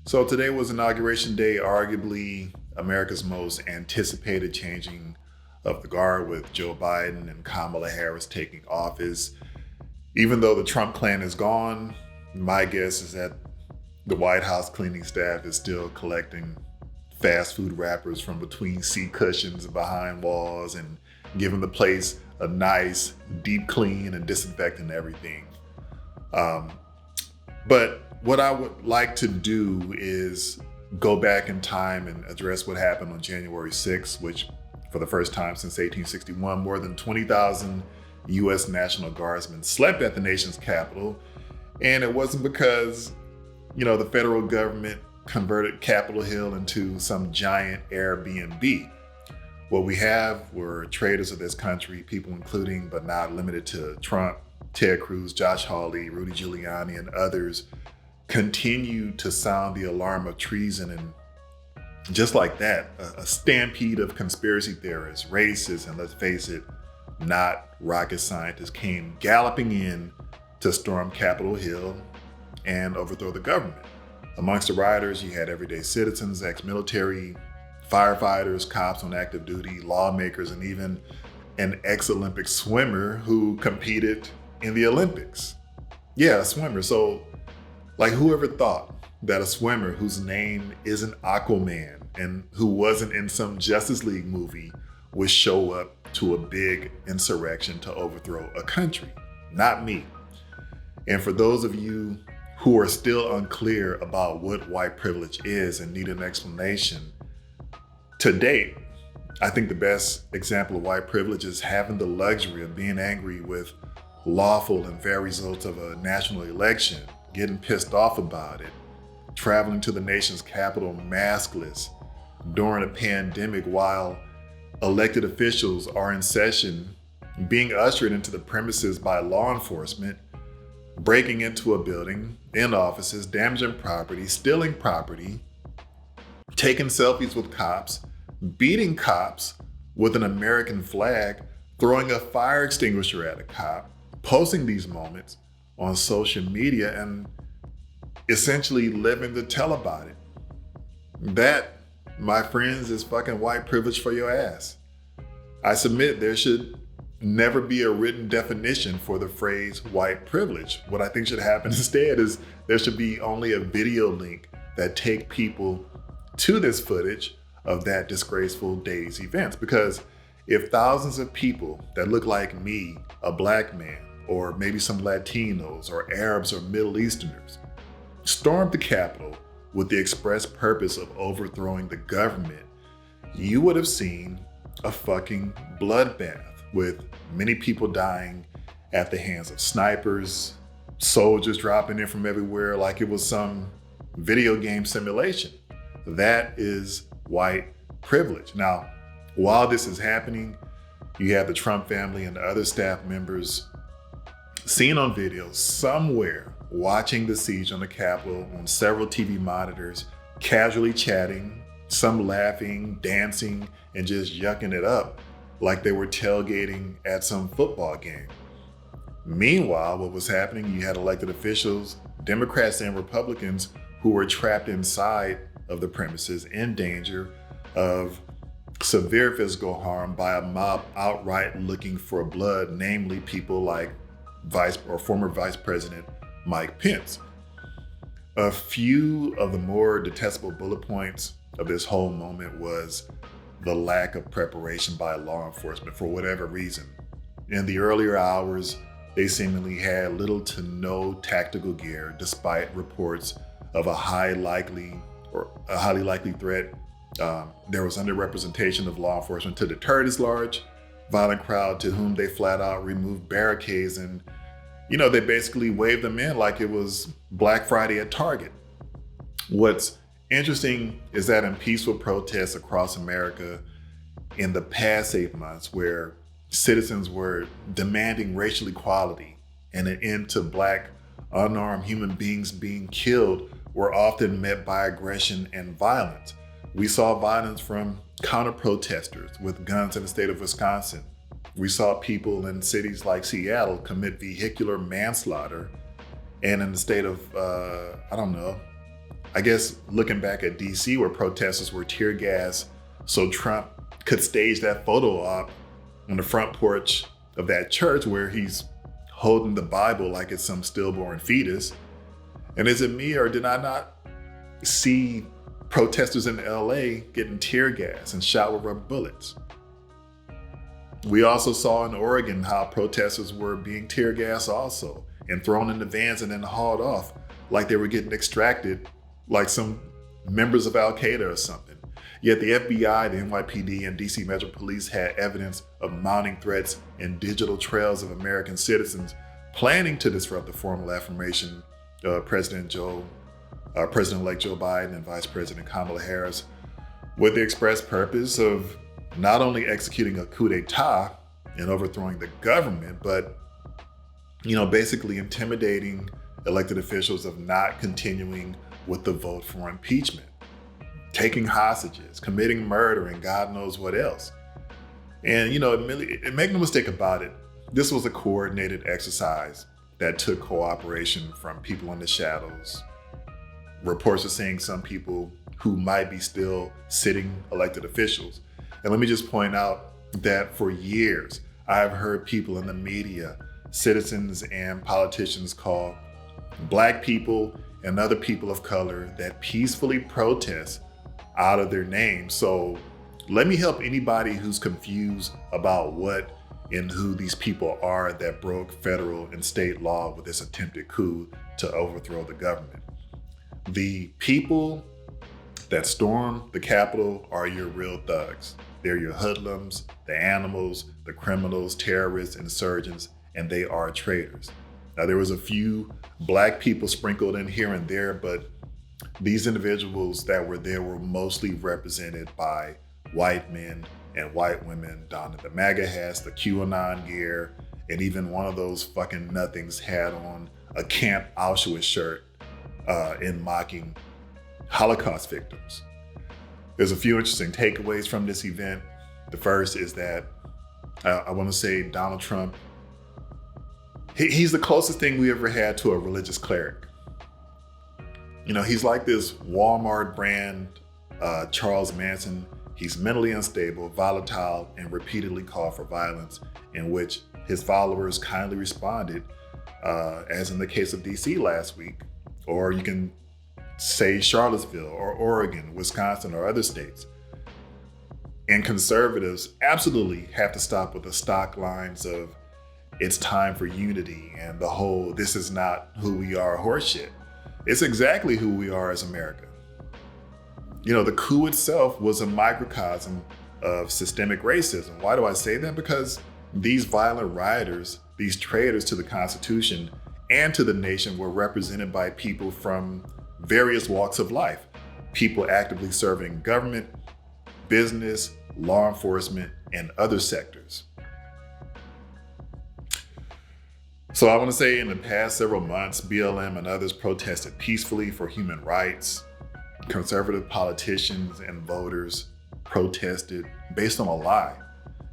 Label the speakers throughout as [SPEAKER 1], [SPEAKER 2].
[SPEAKER 1] So today was Inauguration Day, arguably America's most anticipated changing of the guard with Joe Biden and Kamala Harris taking office. Even though the Trump clan is gone, my guess is that the White House cleaning staff is still collecting fast food wrappers from between seat cushions and behind walls and giving the place a nice deep clean and disinfecting everything. Um, but what I would like to do is go back in time and address what happened on January 6th, which for the first time since 1861, more than 20,000 US National Guardsmen slept at the nation's capital. And it wasn't because, the federal government converted Capitol Hill into some giant Airbnb. What we have were traitors of this country, people including but not limited to Trump, Ted Cruz, Josh Hawley, Rudy Giuliani, and others continue to sound the alarm of treason. And just like that, a stampede of conspiracy theorists, racists, and let's face it, not rocket scientists came galloping in to storm Capitol Hill and overthrow the government. Amongst the rioters, you had everyday citizens, ex-military, firefighters, cops on active duty, lawmakers, and even an ex-Olympic swimmer who competed in the Olympics. Yeah, a swimmer. So, whoever thought that a swimmer whose name isn't Aquaman and who wasn't in some Justice League movie would show up to a big insurrection to overthrow a country? Not me. And for those of you who are still unclear about what white privilege is and need an explanation, to date, I think the best example of white privilege is having the luxury of being angry with lawful and fair results of a national election, getting pissed off about it, traveling to the nation's capital maskless during a pandemic while elected officials are in session, being ushered into the premises by law enforcement, breaking into a building, in offices, damaging property, stealing property, taking selfies with cops, beating cops with an American flag, throwing a fire extinguisher at a cop, posting these moments on social media, and essentially living to tell about it. That, my friends, is fucking white privilege for your ass. I submit there should never be a written definition for the phrase white privilege. What I think should happen instead is there should be only a video link that take people to this footage of that disgraceful day's events. Because if thousands of people that look like me, a black man, or maybe some Latinos or Arabs or Middle Easterners, stormed the Capitol with the express purpose of overthrowing the government, you would have seen a fucking bloodbath with many people dying at the hands of snipers, soldiers dropping in from everywhere like it was some video game simulation. That is white privilege. Now, while this is happening, you have the Trump family and the other staff members seen on video somewhere watching the siege on the Capitol on several TV monitors, casually chatting, some laughing, dancing, and just yucking it up like they were tailgating at some football game. Meanwhile, what was happening, you had elected officials, Democrats and Republicans, who were trapped inside of the premises in danger of severe physical harm by a mob outright looking for blood, namely people like former Vice President Mike Pence. A few of the more detestable bullet points of this whole moment was the lack of preparation by law enforcement for whatever reason. In the earlier hours, they seemingly had little to no tactical gear, despite reports of a highly likely threat. There was underrepresentation of law enforcement to deter this large, violent crowd to whom they flat out removed barricades, and they basically waved them in like it was Black Friday at Target. What's interesting is that in peaceful protests across America in the past 8 months, where citizens were demanding racial equality and an end to Black unarmed human beings being killed, were often met by aggression and violence. We saw violence from counter-protesters with guns in the state of Wisconsin. We saw people in cities like Seattle commit vehicular manslaughter, and in the state of, I guess looking back at DC where protesters were tear gassed so Trump could stage that photo op on the front porch of that church where he's holding the Bible like it's some stillborn fetus. And is it me, or did I not see protesters in LA getting tear gas and shot with rubber bullets? We also saw in Oregon how protesters were being tear gassed also and thrown into vans and then hauled off like they were getting extracted like some members of Al-Qaeda or something. Yet the FBI, the NYPD, and DC Metro Police had evidence of mounting threats and digital trails of American citizens planning to disrupt the formal affirmation of President-elect Joe Biden and Vice President Kamala Harris, with the express purpose of not only executing a coup d'etat and overthrowing the government, but basically intimidating elected officials of not continuing with the vote for impeachment, taking hostages, committing murder, and God knows what else. And make no mistake about it, this was a coordinated exercise that took cooperation from people in the shadows. Reports are saying some people who might be still sitting elected officials. And let me just point out that for years, I've heard people in the media, citizens and politicians call Black people and other people of color that peacefully protest out of their name. So let me help anybody who's confused about what and who these people are that broke federal and state law with this attempted coup to overthrow the government. The people that stormed the Capitol are your real thugs. They're your hoodlums, the animals, the criminals, terrorists, insurgents, and they are traitors. Now, there was a few Black people sprinkled in here and there, but these individuals that were there were mostly represented by white men and white women donning the MAGA hats, the QAnon gear, and even one of those fucking nothings had on a Camp Auschwitz shirt in mocking Holocaust victims. There's a few interesting takeaways from this event. The first is that I want to say Donald Trump, he's the closest thing we ever had to a religious cleric. He's like this Walmart brand Charles Manson. He's mentally unstable, volatile, and repeatedly called for violence, in which his followers kindly responded, as in the case of DC last week, or you can say Charlottesville or Oregon, Wisconsin, or other states. And conservatives absolutely have to stop with the stock lines of it's time for unity and the whole this is not who we are horseshit. It's exactly who we are as America. The coup itself was a microcosm of systemic racism. Why do I say that? Because these violent rioters, these traitors to the Constitution and to the nation, were represented by people from various walks of life, people actively serving government, business, law enforcement, and other sectors. So I want to say in the past several months, BLM and others protested peacefully for human rights. Conservative politicians and voters protested based on a lie.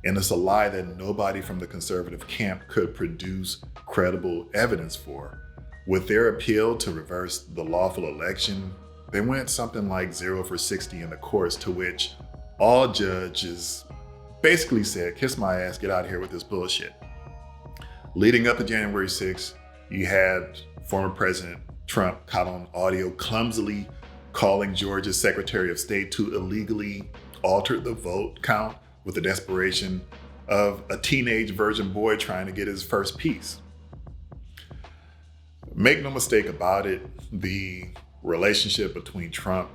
[SPEAKER 1] And it's a lie that nobody from the conservative camp could produce credible evidence for. With their appeal to reverse the lawful election, they went something like 0 for 60 in the courts, to which all judges basically said, kiss my ass, get out of here with this bullshit. Leading up to January 6th, you had former President Trump caught on audio clumsily calling Georgia's Secretary of State to illegally alter the vote count with the desperation of a teenage virgin boy trying to get his first piece. Make no mistake about it, the relationship between Trump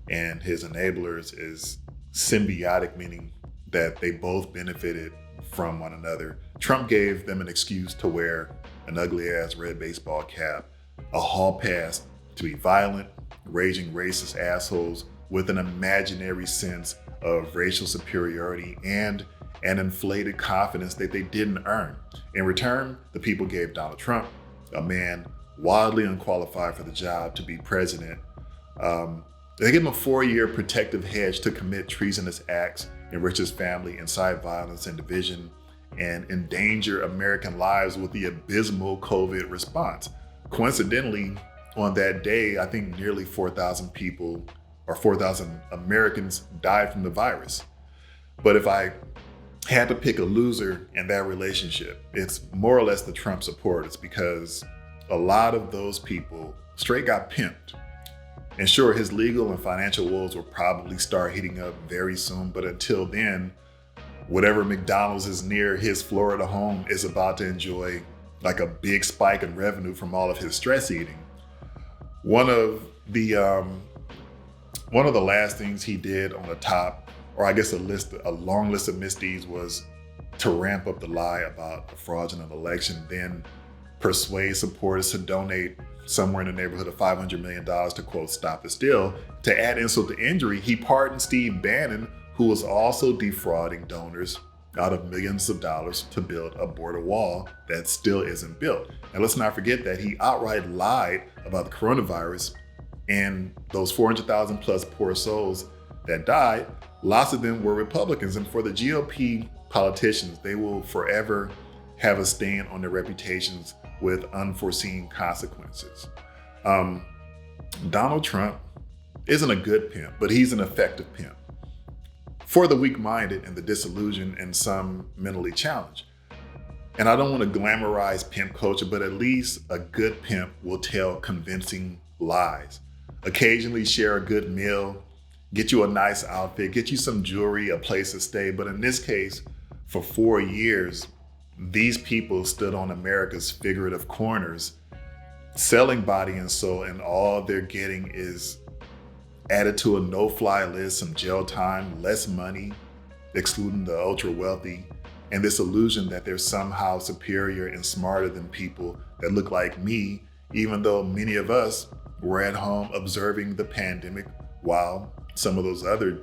[SPEAKER 1] and his enablers is symbiotic, meaning that they both benefited from one another. Trump gave them an excuse to wear an ugly-ass red baseball cap, a hall pass to be violent, raging racist assholes with an imaginary sense of racial superiority and an inflated confidence that they didn't earn. In return, the people gave Donald Trump, a man wildly unqualified for the job to be president, they gave him a 4-year protective hedge to commit treasonous acts, enrich his family, incite violence and division, and endanger American lives with the abysmal COVID response. Coincidentally, on that day, I think nearly 4,000 people or 4,000 Americans died from the virus. But if I had to pick a loser in that relationship, it's more or less the Trump supporters, because a lot of those people straight got pimped. And sure, his legal and financial woes will probably start heating up very soon, but until then, whatever McDonald's is near his Florida home is about to enjoy like a big spike in revenue from all of his stress eating. One of the last things he did on the top, or I guess a long list of misdeeds, was to ramp up the lie about a fraudulent election, then persuade supporters to donate somewhere in the neighborhood of $500 million to, quote, stop the steal. To add insult to injury, he pardoned Steve Bannon, who was also defrauding donors out of millions of dollars to build a border wall that still isn't built. And let's not forget that he outright lied about the coronavirus, and those 400,000 plus poor souls that died, lots of them were Republicans. And for the GOP politicians, they will forever have a stain on their reputations with unforeseen consequences. Donald Trump isn't a good pimp, but he's an effective pimp for the weak-minded and the disillusioned and some mentally challenged. And I don't want to glamorize pimp culture, but at least a good pimp will tell convincing lies, occasionally share a good meal, get you a nice outfit, get you some jewelry, a place to stay. But in this case, for 4 years, these people stood on America's figurative corners, selling body and soul, and all they're getting is added to a no-fly list, some jail time, less money, excluding the ultra-wealthy, and this illusion that they're somehow superior and smarter than people that look like me, even though many of us were at home observing the pandemic while some of those other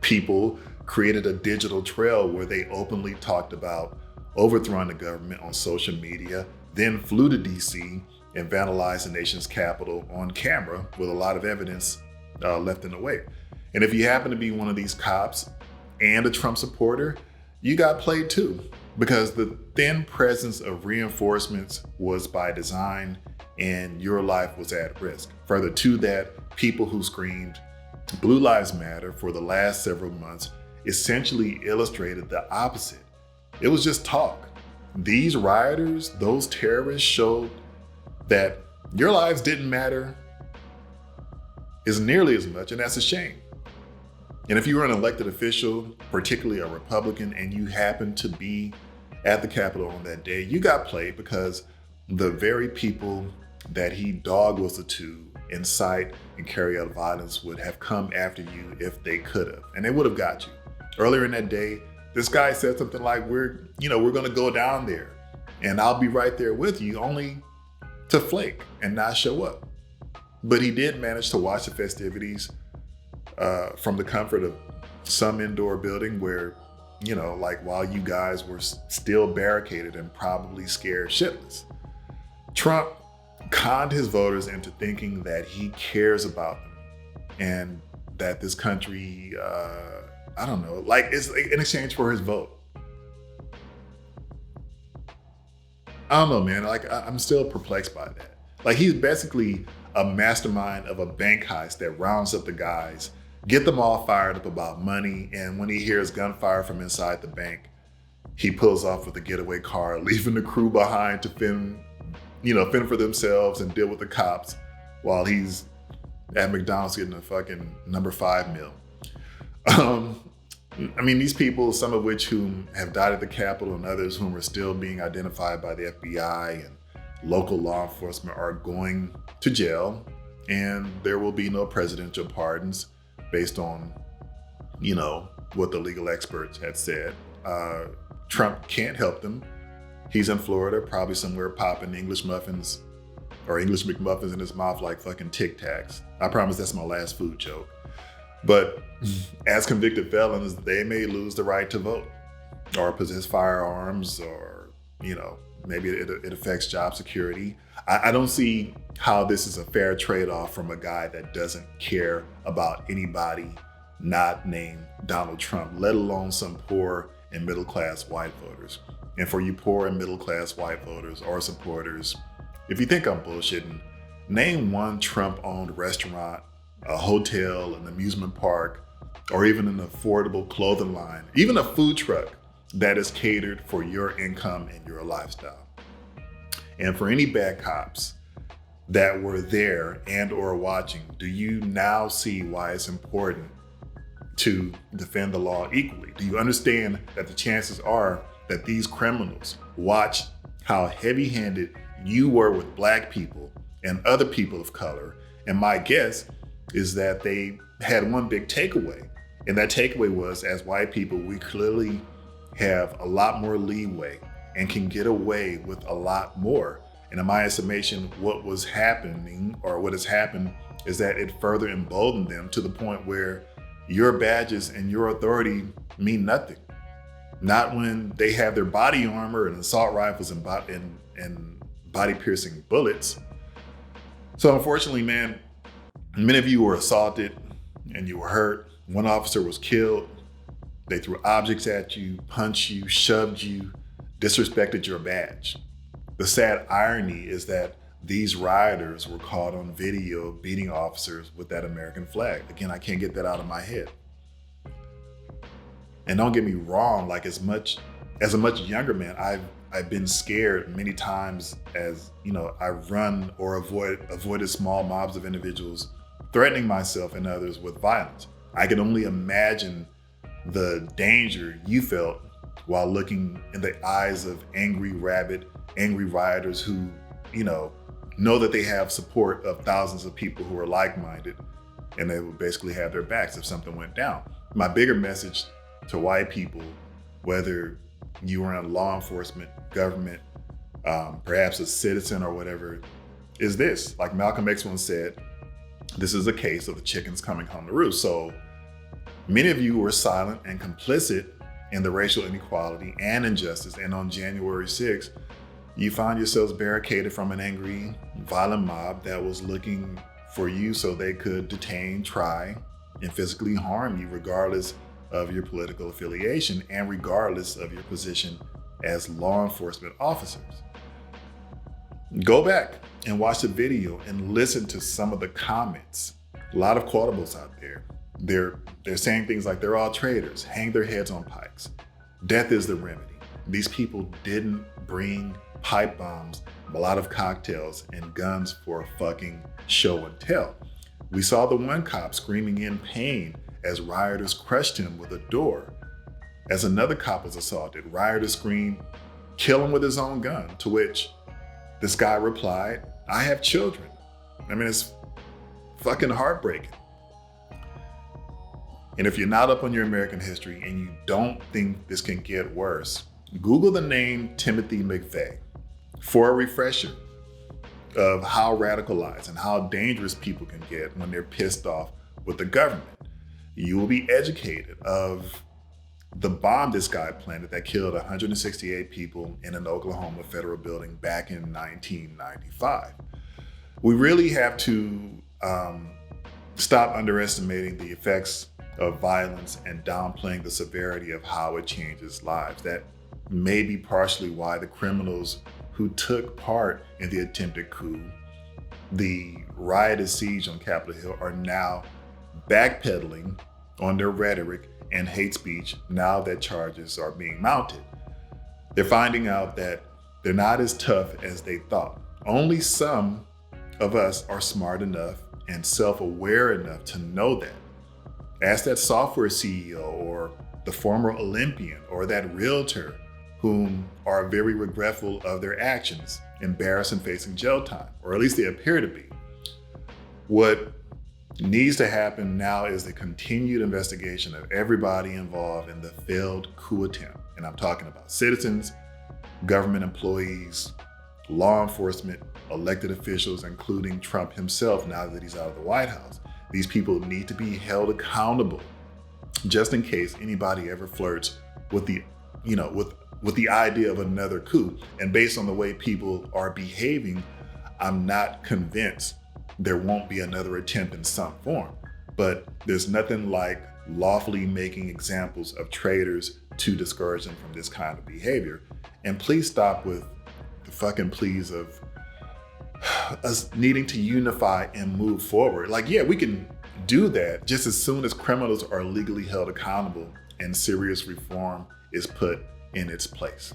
[SPEAKER 1] people created a digital trail where they openly talked about overthrowing the government on social media, then flew to DC and vandalized the nation's capital on camera with a lot of evidence left in the wake. And if you happen to be one of these cops and a Trump supporter, you got played too, because the thin presence of reinforcements was by design and your life was at risk. Further to that, people who screamed Blue Lives Matter for the last several months essentially illustrated the opposite. It was just talk. These rioters, those terrorists, showed that your lives didn't matter as nearly as much, and that's a shame. And if you were an elected official, particularly a Republican, and you happened to be at the Capitol on that day, you got played, because the very people that he dog whistled to incite and carry out violence would have come after you if they could have, and they would have got you. Earlier in that day, this guy said something like, we're going to go down there and I'll be right there with you, only to flake and not show up. But he did manage to watch the festivities from the comfort of some indoor building where, while you guys were still barricaded and probably scared shitless. Trump conned his voters into thinking that he cares about them and that this country, it's in exchange for his vote. I don't know, man. I'm still perplexed by that. He's basically a mastermind of a bank heist that rounds up the guys, get them all fired up about money, and when he hears gunfire from inside the bank, he pulls off with a getaway car, leaving the crew behind to fend for themselves and deal with the cops while he's at McDonald's getting a fucking number 5 meal. These people, some of which whom have died at the Capitol and others whom are still being identified by the FBI and local law enforcement, are going to jail, and there will be no presidential pardons based on, what the legal experts had said. Trump can't help them. He's in Florida, probably somewhere popping English muffins or English McMuffins in his mouth like fucking Tic Tacs. I promise that's my last food joke. But as convicted felons, they may lose the right to vote or possess firearms, or, maybe it affects job security. I don't see how this is a fair trade-off from a guy that doesn't care about anybody not named Donald Trump, let alone some poor and middle-class white voters. And for you poor and middle-class white voters or supporters, if you think I'm bullshitting, Name one Trump-owned restaurant, a hotel, an amusement park, or even an affordable clothing line, even a food truck that is catered for your income and your lifestyle. And for any bad cops that were there and or watching, do you now see why it's important to defend the law equally? Do you understand that the chances are that these criminals watch how heavy-handed you were with Black people and other people of color? And my guess is that they had one big takeaway. And that takeaway was, as white people, we clearly have a lot more leeway and can get away with a lot more. And in my estimation, what was happening, or what has happened, is that it further emboldened them to the point where your badges and your authority mean nothing. Not when they have their body armor and assault rifles and body-piercing bullets. So unfortunately, man, many of you were assaulted and you were hurt. One officer was killed. They threw objects at you, punched you, shoved you, disrespected your badge. The sad irony is that these rioters were caught on video beating officers with that American flag. Again, I can't get that out of my head. And don't get me wrong, like as a much younger man, I've been scared many times as, I run or avoided small mobs of individuals threatening myself and others with violence. I can only imagine the danger you felt while looking in the eyes of angry rioters who, know that they have support of thousands of people who are like-minded, and they would basically have their backs if something went down. My bigger message to white people, whether you are in law enforcement, government, perhaps a citizen or whatever, is this. Like Malcolm X once said, this is a case of the chickens coming home to roost. So many of you were silent and complicit in the racial inequality and injustice. And on January 6th, you found yourselves barricaded from an angry, violent mob that was looking for you so they could detain, try, and physically harm you regardless of your political affiliation and regardless of your position as law enforcement officers. Go back and watch the video and listen to some of the comments. A lot of quotables out there. They're saying things like, they're all traitors, hang their heads on pikes. Death is the remedy. These people didn't bring pipe bombs, Molotov cocktails, and guns for a fucking show and tell. We saw the one cop screaming in pain as rioters crushed him with a door. As another cop was assaulted, rioters screamed, "Kill him with his own gun," to which this guy replied, "I have children." I mean, it's fucking heartbreaking. And if you're not up on your American history and you don't think this can get worse, Google the name Timothy McVeigh for a refresher of how radicalized and how dangerous people can get when they're pissed off with the government. You will be educated of the bomb this guy planted that killed 168 people in an Oklahoma federal building back in 1995. We really have to stop underestimating the effects of violence and downplaying the severity of how it changes lives. That may be partially why the criminals who took part in the attempted coup, the riotous siege on Capitol Hill, are now backpedaling on their rhetoric and hate speech now that charges are being mounted. They're finding out that they're not as tough as they thought. Only some of us are smart enough and self-aware enough to know that. Ask that software CEO or the former Olympian or that realtor whom are very regretful of their actions, embarrassed and facing jail time, or at least they appear to be. What needs to happen now is the continued investigation of everybody involved in the failed coup attempt. And I'm talking about citizens, government employees, law enforcement, elected officials, including Trump himself now that he's out of the White House. These people need to be held accountable just in case anybody ever flirts with the idea of another coup. And based on the way people are behaving, I'm not convinced there won't be another attempt in some form. But there's nothing like lawfully making examples of traitors to discourage them from this kind of behavior. And please stop with the fucking pleas of us needing to unify and move forward. Like, yeah, we can do that just as soon as criminals are legally held accountable and serious reform is put in its place.